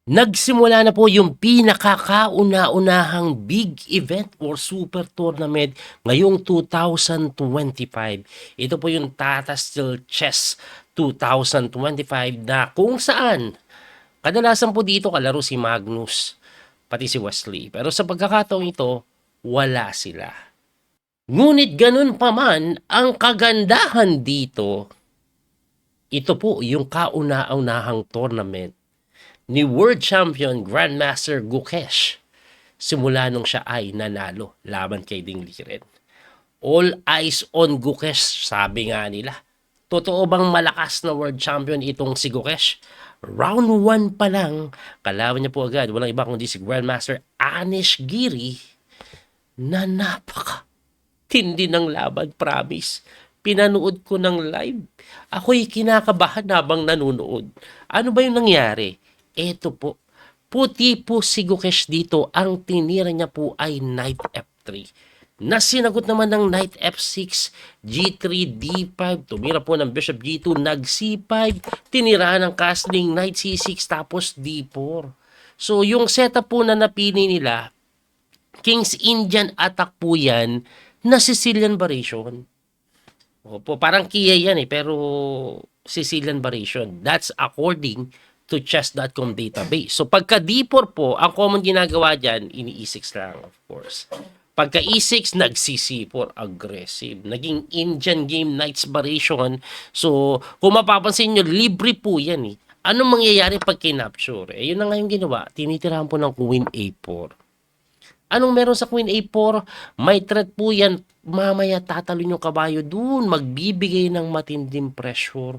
Nagsimula na po yung pinakakauna-unahang big event or super tournament ngayong 2025. Ito po yung Tata Steel Chess 2025 na kung saan kadalasan po dito kalaro si Magnus pati si Wesley. Pero sa pagkakataong ito, wala sila. Ngunit ganun pa man, ang kagandahan dito, ito po yung kauna-unahang tournament ni World Champion Grandmaster Gukesh simula nung siya ay nanalo laban kay Ding Liren. All eyes on Gukesh, sabi nga nila. Totoo bang malakas na World Champion itong si Gukesh? Round 1 pa lang, kalaban niya po agad, walang iba kundi si Grandmaster Anish Giri na napaka tindi ng laban, promise. Pinanood ko ng live. Ako'y kinakabahan habang nanonood. Ano ba yung nangyari? Eto po, puti po si Gukesh dito, ang tinira niya po ay Knight F3. Nasinagot naman ng Knight F6, G3, D5, tumira po ng Bishop G2, nag C5, tinirahan ng castling, Knight C6, tapos D4. So yung setup po na napili nila, King's Indian attack po yan, na Sicilian variation. Opo, parang Kia yan pero Sicilian variation. That's according to chess.com database. So pagka D4 po, ang common ginagawa dyan, ini-E6 lang of course. Pagka E6, nag-C4, aggressive. Naging Indian game Knights variation. So kung mapapansin nyo, libre po yan eh. Anong mangyayari pag kinapture? Yun na nga yung ginawa. Tinitirahan po ng Queen A4. Anong meron sa Queen A4? May threat po yan. Mamaya tatalon yung kabayo doon. Magbibigay ng matinding pressure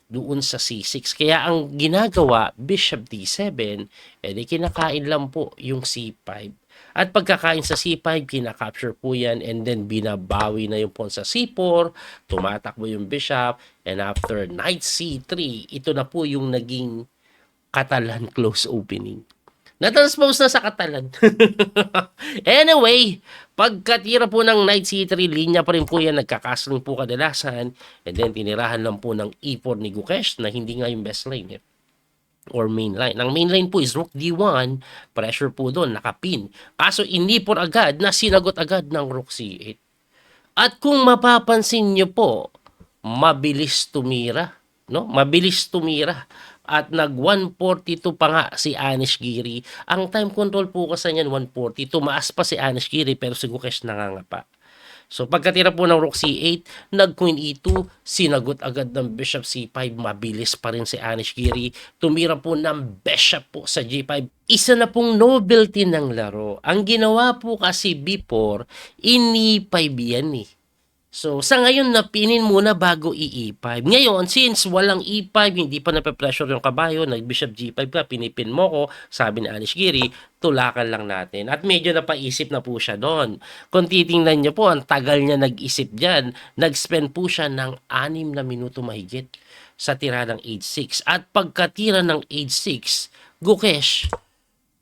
doon sa C6. Kaya ang ginagawa, Bishop D7, edi kinakain lang po yung C5. At pagkakain sa C5, kinakapture po yan and then binabawi na yung pawn sa C4, tumatakbo yung bishop, and after knight C3, ito na po yung naging Catalan close opening. Na-transpose na sa Catalan. Anyway, pagkatira po ng Knight C3, linya pa rin po yan, nagkakasling po kadalasan, and then tinirahan lang po ng E4 ni Gukesh na hindi nga yung best lane or main line. Ang main line po is Rook D1, pressure po doon, nakapin. Kaso inipor agad na sinagot agad ng Rook C8. At kung mapapansin nyo po, mabilis tumira. No? Mabilis tumira. At nag 142 pa nga si Anish Giri. Ang time control po kasi niyan 140. Tumaas pa si Anish Giri pero si Gukesh nangangapa. So pagkatira po ng Rook C8, nag Queen E2, sinagot agad ng Bishop C5, mabilis pa rin si Anish Giri. Tumira po ng Bishop po sa G5. Isa na pong novelty ng laro. Ang ginawa po kasi before, ini-5 yan eh. So, sa ngayon, napinin muna bago i-E5. Ngayon, since walang E5, hindi pa nape-pressure yung kabayo, nag-Bishop G5 ka, pinipin mo ko, sabi ni Anish Giri, tulakan lang natin. At medyo napaisip na po siya doon. Kung titingnan niyo po, ang tagal niya nag-isip dyan, nag-spend po siya ng 6 na minuto mahigit sa tira ng H6. At pagkatira ng H6, Gukesh,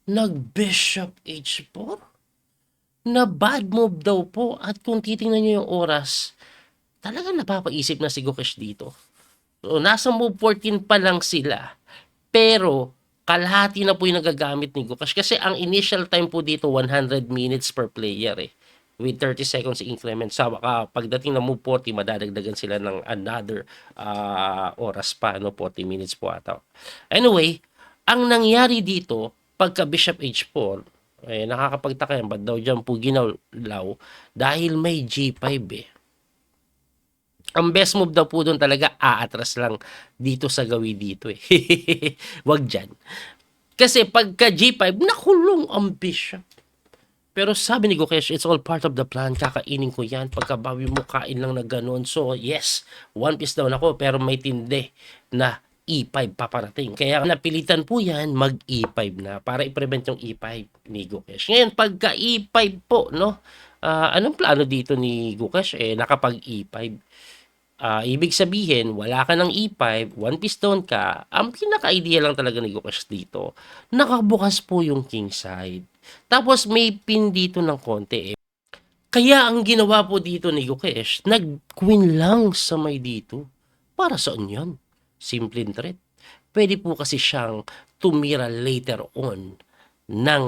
nag-Bishop H4? Na bad move daw po at kung titingnan niyo yung oras, talagang napapaisip na si Gukesh dito. So, nasa move 14 pa lang sila. Pero, kalahati na po yung nagagamit ni Gukesh. Kasi ang initial time po dito, 100 minutes per player eh. With 30 seconds increment. So, pagdating ng move 40, madadagdagan sila ng another oras pa. No? 40 minutes po ata. Anyway, ang nangyari dito, pagka Bishop H4, nakakapagtaka yan, ba't daw dyan po ginalaw? Dahil may G5 eh. Ang best move daw po doon talaga, aatras lang dito sa gawi dito eh. Wag dyan. Kasi pagka G5, nakulong ang bishop. Pero sabi ni Gukesh, it's all part of the plan. Kakainin ko yan. Pagkabawi mo, kain lang na ganun. So yes, one piece down ako, pero may tindi na E5 paparating. Kaya napilitan po yan, mag-E5 na para i-prevent yung E5 ni Gukesh. Ngayon, pagka E5 po, no? Anong plano dito ni Gukesh? Nakapag E5. Ibig sabihin, wala ka ng E5, one piece down ka, ang pinaka-idea lang talaga ni Gukesh dito, nakabukas po yung king side. Tapos may pin dito ng konti eh. Kaya ang ginawa po dito ni Gukesh, nag-queen lang sa may dito. Para saan yan? Simple threat. Pwede po kasi siyang tumira later on ng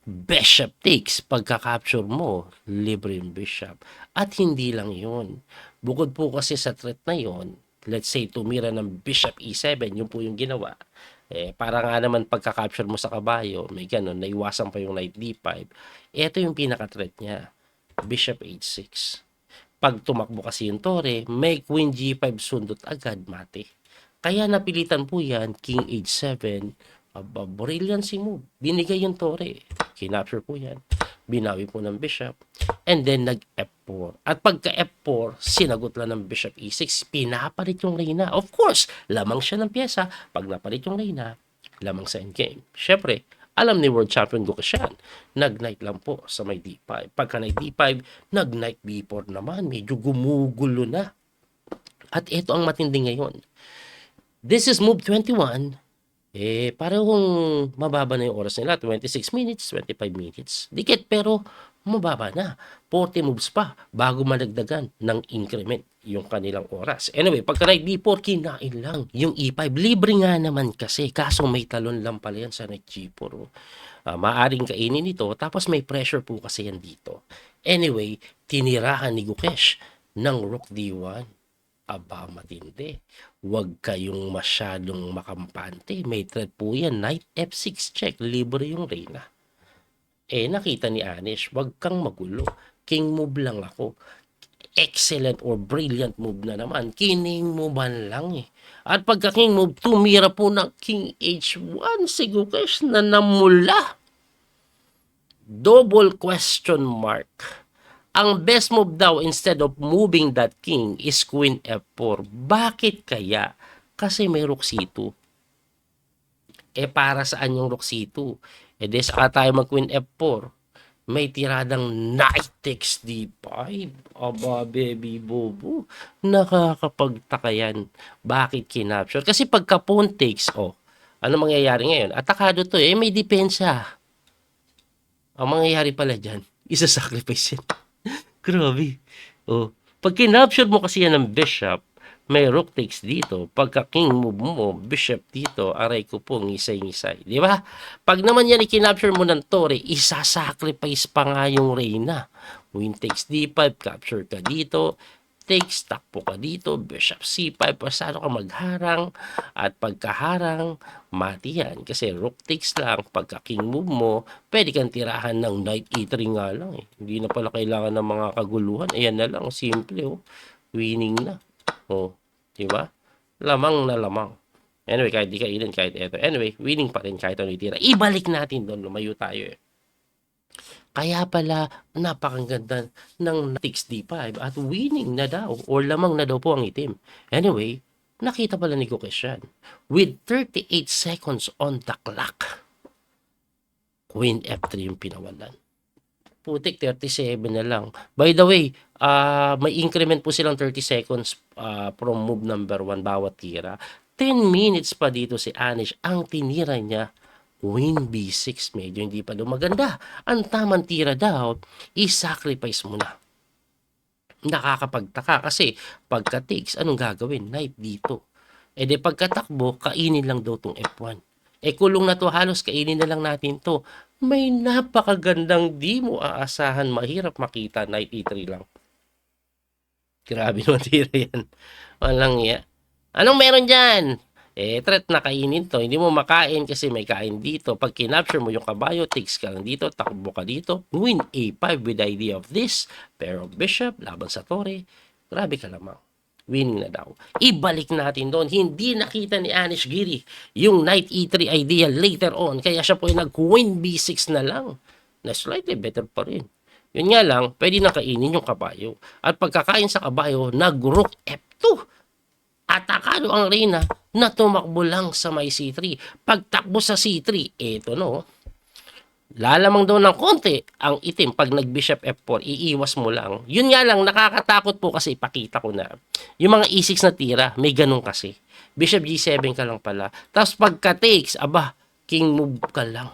bishop takes. Pagka-capture mo, libre yung bishop. At hindi lang yun. Bukod po kasi sa threat na yun, let's say tumira ng bishop e7, yun po yung ginawa. Para nga naman pagka-capture mo sa kabayo, may ganun, naiwasan pa yung knight d5. Ito yung pinaka-threat niya, bishop h6. Pag tumakbo kasi yung tore, may queen g5 sundot agad, mate. Kaya napilitan po yan, king h7, brilliancy move. Binigay yung tore. Kinapture po yan. Binawi po ng bishop. And then nag-f4. At pagka f4, sinagot lang ng bishop e6. Pinapalit yung reyna. Of course, lamang siya ng pyesa. Pag napalit yung reyna, lamang sa endgame. Syempre, alam ni World Champion Gokasyan, nag-knight lang po sa may d5. Pagka knight d5, nag-knight b4 naman. Medyo gumugulo na. At ito ang matindi ngayon. This is move 21. Parang mababa na yung oras nila. 26 minutes, 25 minutes. Dikit pero mababa na. 40 moves pa bago madagdagan ng increment yung kanilang oras. Anyway, pagka knight d4, kinain lang yung e5. Libre nga naman kasi. Kaso may talon lang pala yan sa knight g4. Maaring kainin ito. Tapos may pressure po kasi yan dito. Anyway, tinirahan ni Gukesh ng rook d1. Aba, matindi. Huwag kayong masyadong makampante. May threat po yan. Knight f6 check. Libre yung reyna. Nakita ni Anish, huwag kang magulo. King move lang ako. Excellent or brilliant move na naman. Kining movean lang At pagka king move, tumira po ng king h1. Si Gukesh na namula. Double question mark. Ang best move daw instead of moving that king is queen f4. Bakit kaya? Kasi may rook c2. Para saan yung rook c2? Saka tayo mag queen f4. May tiradang knight takes d5. Aba, baby bobo. Nakakapagtaka yan. Bakit kinapture? Kasi pagka pawn takes, ano mangyayari ngayon? Atakado to may depensa. Ang mangyayari pala dyan, isa-sacrifice yan. Grabe. Pag kinapture mo kasi yan ng bishop, may rook takes dito. Pagka king move mo, bishop dito, aray ko po, ngisay-ngisay. Di ba? Pag naman yan ikinapture mo ng tore, isa-sacrifice pa nga yung reyna. Queen takes d5, capture ka dito. Takes, takpo ka dito, bishop c5, pasado ka magharang, at pagkaharang, mati yan. Kasi rook takes lang, pagka king move mo, pwede kang tirahan ng knight e3 nga lang Hindi na pala kailangan ng mga kaguluhan. Ayan na lang, simple Winning na. Diba? Lamang na lamang. Anyway, kahit di kainin, kahit eto. Anyway, winning pa rin kahit ano itira. Ibalik natin doon, lumayo tayo Kaya pala, napakaganda ng takes d5 at winning na daw or lamang na daw po ang itim. Anyway, nakita pala ni Gukesh yan. With 38 seconds on the clock, queen f3 yung pinawalan. Putik, 37 na lang. By the way, may increment po silang 30 seconds from move number 1 bawat tira. 10 minutes pa dito si Anish. Ang tinira niya, queen b6, medyo hindi pa daw maganda. Ang tamang tira daw, i-sacrifice mo na. Nakakapagtaka kasi pagka takes, anong gagawin? Knight dito. Pagkatakbo, kainin lang daw tong f1. Kulong na to, halos kainin na lang natin to. May napakagandang di mo aasahan, mahirap makita, knight e3 lang. Grabe naman tira yan. Walang Anong meron dyan? Threat na kainin to. Hindi mo makain kasi may kain dito. Pag kinapture mo yung kabayo, takes ka lang dito, takbo ka dito. Queen a5 with the idea of this. Pair of bishop, laban sa tore. Grabe ka lamang. Winning na daw. Ibalik natin doon. Hindi nakita ni Anish Giri yung knight e3 idea later on. Kaya siya po ay nag-queen b6 na lang. Na slightly better pa rin. Yun nga lang, pwede na kainin yung kabayo. At pagkakain sa kabayo, nag-rook f2. Atakado ang reyna na tumakbo lang sa may c3. Pagtakbo sa c3, lalamang daw ng konti ang itim pag nag-bishop f4, iiwas mo lang. Yun nga lang, nakakatakot po kasi ipakita ko na. Yung mga e6 na tira, may ganun kasi. Bishop g7 ka lang pala. Tapos pagka takes, king move ka lang.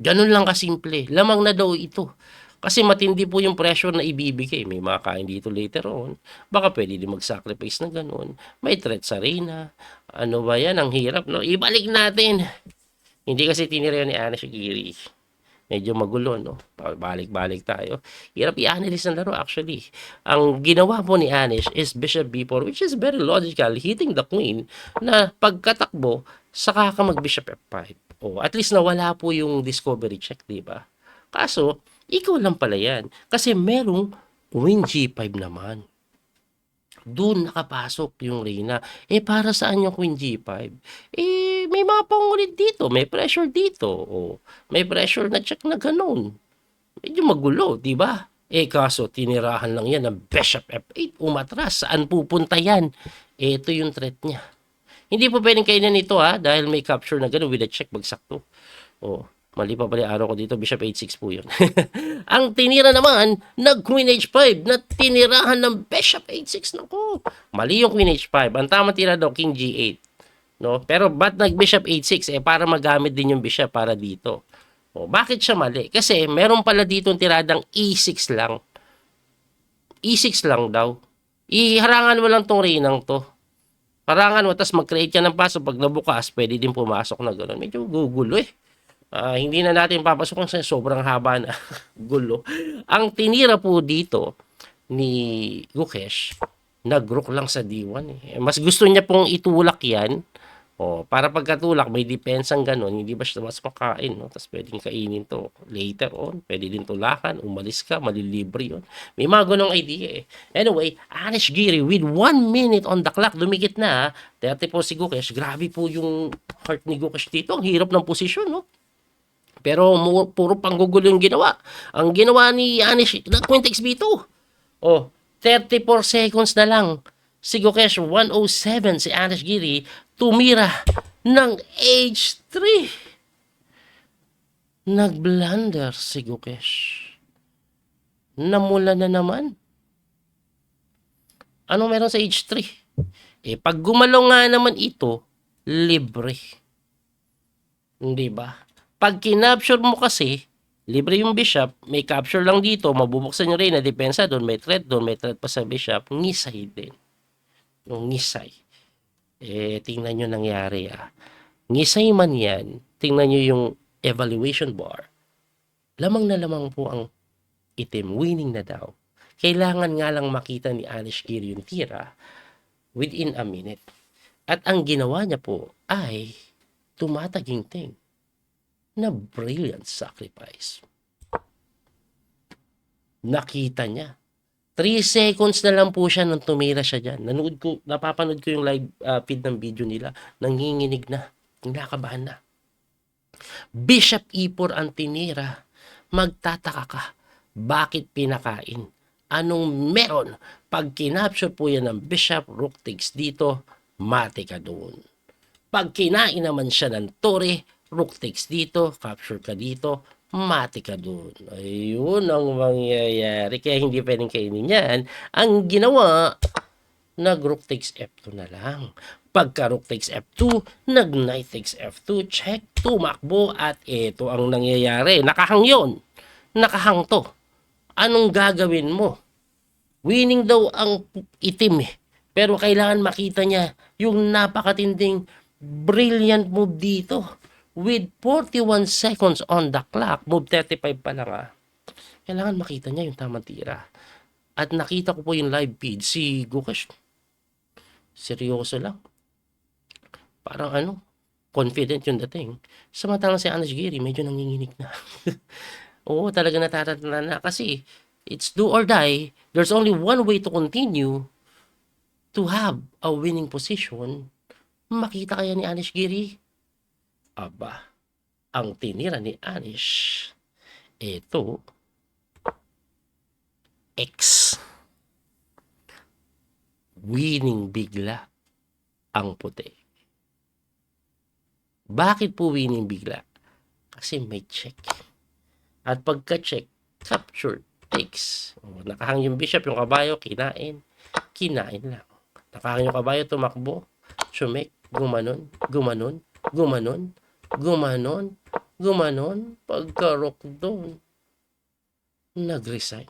Ganun lang kasimple. Lamang na daw ito. Kasi matindi po yung pressure na ibibigay. May makakain dito later on. Baka pwede din mag-sacrifice na ganun. May threat sa Reyna. Ano ba yan? Ang hirap, no? Ibalik natin. Hindi kasi tinira ni Ana Shigiri. Medyo magulo, no? Balik-balik tayo. Hirap i-analyze ng laro, actually. Ang ginawa po ni Anish is Bishop B4, which is very logical, hitting the queen, na pagkatakbo, saka ka mag-Bishop F5. O, at least nawala po yung discovery check, di ba? Kaso, ikaw lang pala yan. Kasi merong Queen G5 naman. Doon nakapasok yung Reyna. Para saan yung Queen G5? May mga pangulit dito. May pressure dito. May pressure na check na ganun. Medyo magulo, di ba? Kaso tinirahan lang yan ng Bishop F8. Umatras. Saan pupunta yan? Ito yung threat niya. Hindi po pwedeng kainan ito dahil may capture na ganun with a check bagsak to. Mali pa pala araw ko dito, Bishop H6 po yun. Ang tinira naman, nag-Queen H5 na tinirahan ng Bishop H6. Naku, mali yung Queen H5. Ang tama tira daw, King G8. No? Pero ba't nag-Bishop H6? Para magamit din yung Bishop para dito. Bakit siya mali? Kasi meron pala dito tiradang E6 lang. E6 lang daw. Iharangan mo lang tong Reynang to. Harangan mo, tapos mag-create ka ng paso. Pag nabukas, pwede din pumasok na gano'n. Medyo gugulo hindi na natin papasok kasi sobrang haba na gulo. Ang tinira po dito ni Gukesh, nag-rook lang sa D1. Mas gusto niya pong itulak yan. Para pagkatulak, may depensang gano'n, hindi ba siya mas makain, no? Tapos pwedeng kainin to later on. Pwede din tulakan, umalis ka, malilibre yun. May mga ganong idea Anyway, Anish Giri with 1 minute on the clock, dumikit na 30 po si Gukesh. Grabe po yung heart ni Gukesh dito. Ang hirap ng posisyon, no? Pero puro panggugulo yung ginawa. Ang ginawa ni Anish, nag-Queen takes B2. 34 seconds na lang. Si Gukesh, 107 si Anish Giri, tumira ng H3. Nag-blunder si Gukesh. Namula na naman. Anong meron sa H3? Pag gumalaw nga naman ito, libre. Hindi ba? Pag kinapture mo kasi, libre yung Bishop, may capture lang dito, mabubuksan yung Reyna, depensa doon, may threat pa sa Bishop, ngisay din. Nung ngisay. Tingnan nyo nangyari Ngisay man yan, tingnan nyo yung evaluation bar. Lamang na lamang po ang itim, winning na daw. Kailangan nga lang makita ni Anish Giri yung tira within a minute. At ang ginawa niya po ay tumataginting na brilliant sacrifice. Nakita niya. 3 seconds na lang po siya nang tumira siya dyan. Napapanood ko yung live feed ng video nila. Nanginginig na. Nakabahan na. Bishop E4 ang tinira. Magtataka ka. Bakit pinakain? Anong meron? Pag kinapture po yan ng Bishop, Rook takes dito, mati ka doon. Pag kinain naman siya ng Torre, Rook takes dito, capture ka dito, mati ka doon. Ayun ang mangyayari. Kaya hindi pwedeng kainin yan. Ang ginawa, nag-Rook takes F2 na lang. Pagka Rook takes F2, nag-Knight takes F2, check, tumakbo, at ito ang nangyayari. Nakahang yun. Nakahang to. Anong gagawin mo? Winning daw ang itim Pero kailangan makita niya yung napakatinding brilliant move dito. With 41 seconds on the clock, move 35 pa lang Kailangan makita niya yung tamang tira. At nakita ko po yung live feed, si Gukesh, seryoso lang. Parang confident yung dating. Samantalang si Anish Giri, medyo nanginginig na. Oo, talaga natatanda na. Kasi, it's do or die. There's only one way to continue to have a winning position. Makita kaya ni Anish Giri? Aba, ang tinira ni Anish, ito, X. Winning bigla ang puti. Bakit po winning bigla? Kasi may check. At pagka-check, capture, takes. Nakahang yung Bishop, yung kabayo, kinain lang. Nakahang yung kabayo, tumakbo, sumek, gumanon, pagka-rock doon. nag-resign.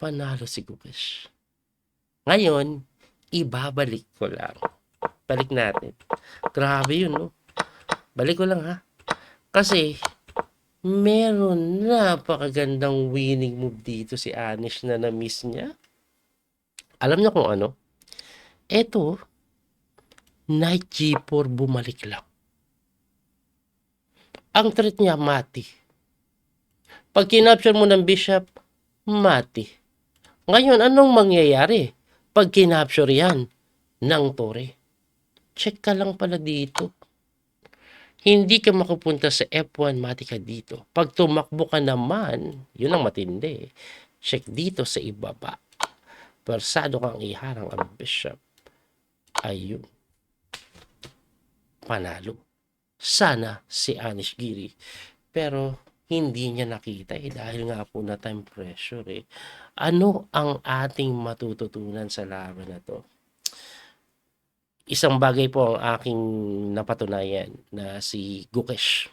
Panalo si Gukesh. Ngayon, ibabalik ko lang. Balik natin. Grabe yun, no? Balik ko lang, ha? Kasi, meron napakagandang winning move dito si Anish na na-miss niya. Alam niyo kung ano? Eto, Knight G4 bumalik lang. Ang threat niya, mati. Pag kinapture mo ng bishop, mati. Ngayon, anong mangyayari pag kinapture yan ng tore? Check ka lang pala dito. Hindi ka makapunta sa F1, mati ka dito. Pag tumakbo ka naman, yun ang matindi. Check dito sa ibaba. Persado kang iharang ang bishop. Ayun. Panalo. Sana si Anish Giri. Pero hindi niya nakita dahil nga po na time pressure eh. Ano ang ating matututunan sa laban na to? Isang bagay po ang aking napatunayan na si Gukesh.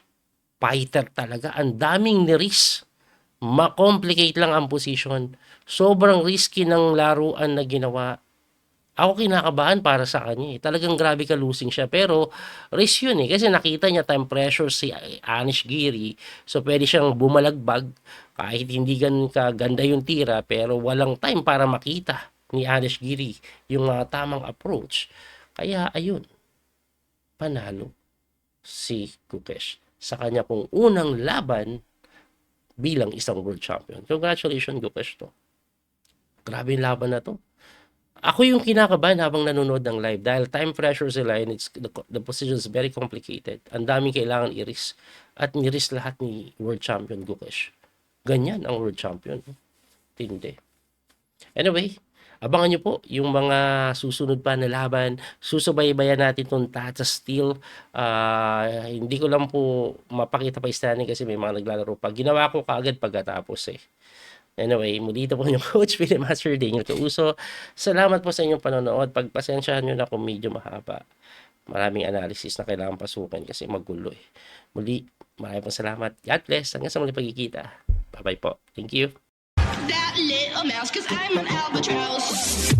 Fighter talaga. Ang daming niris. Ma-complicate lang ang position. Sobrang risky ng laruan na ginawa. Ako kinakabahan para sa kanya eh. Talagang grabe ka losing siya. Pero risk yun eh. Kasi nakita niya time pressure si Anish Giri. So pwede siyang bumalagbag. Kahit hindi ganun kaganda yung tira. Pero walang time para makita ni Anish Giri yung tamang approach. Kaya ayun. Panalo si Gukesh sa kanya pong unang laban bilang isang world champion. Congratulations, Gukesh to. Grabe yung laban na to. Ako yung kinakabahan habang nanonood ng live dahil time pressure sila and the position is very complicated. Ang daming kailangan i-risk. At ni-risk lahat ni world champion Gukesh. Ganyan ang world champion. Tindi. Anyway, abangan nyo po yung mga susunod pa na laban. Susubaybayan natin itong Tata Steel. Hindi ko lang po mapakita pa standing kasi may mga naglalaro pa. Ginawa ko kaagad pagkatapos eh. Anyway, muli ito po yung Coach Philip Master Daniel Causo. Salamat po sa inyong panonood. Pagpasensyahan nyo na kung medyo mahaba. Maraming analysis na kailangan pasukin kasi magulo eh. Muli, maraming po salamat. God bless. Hanggang sa muli pagkikita. Bye-bye po. Thank you. That little mouse, 'cause I'm an albatross.